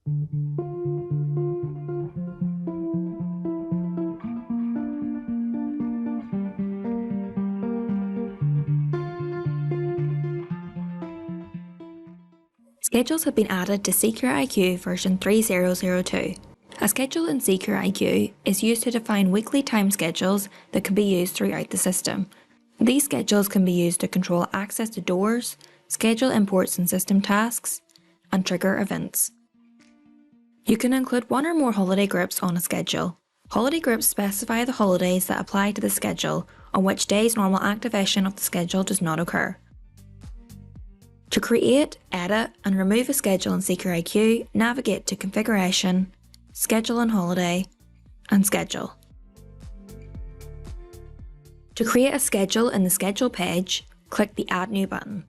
Schedules have been added to SecureIQ version 3002. A schedule in SecureIQ is used to define weekly time schedules that can be used throughout the system. These schedules can be used to control access to doors, schedule imports and system tasks, and trigger events. You can include one or more holiday groups on a schedule. Holiday groups specify the holidays that apply to the schedule on which days normal activation of the schedule does not occur. To create, edit, and remove a schedule in SecureIQ, navigate to Configuration, Schedule and Holiday, and Schedule. To create a schedule in the Schedule page, click the Add New button.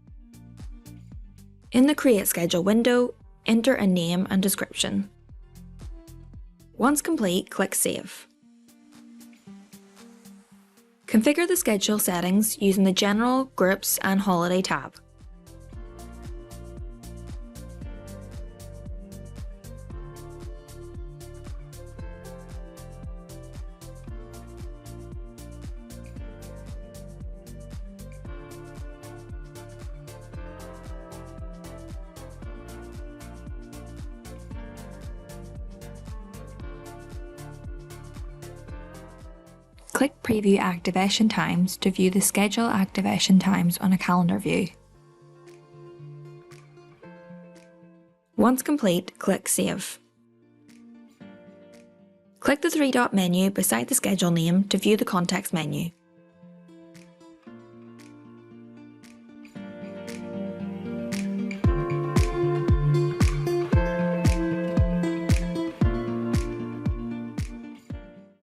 In the Create Schedule window, enter a name and description. Once complete, click Save. Configure the schedule settings using the General, Groups, and Holiday tab. Click Preview Activation Times to view the schedule activation times on a calendar view. Once complete, click Save. Click the three-dot menu beside the schedule name to view the context menu.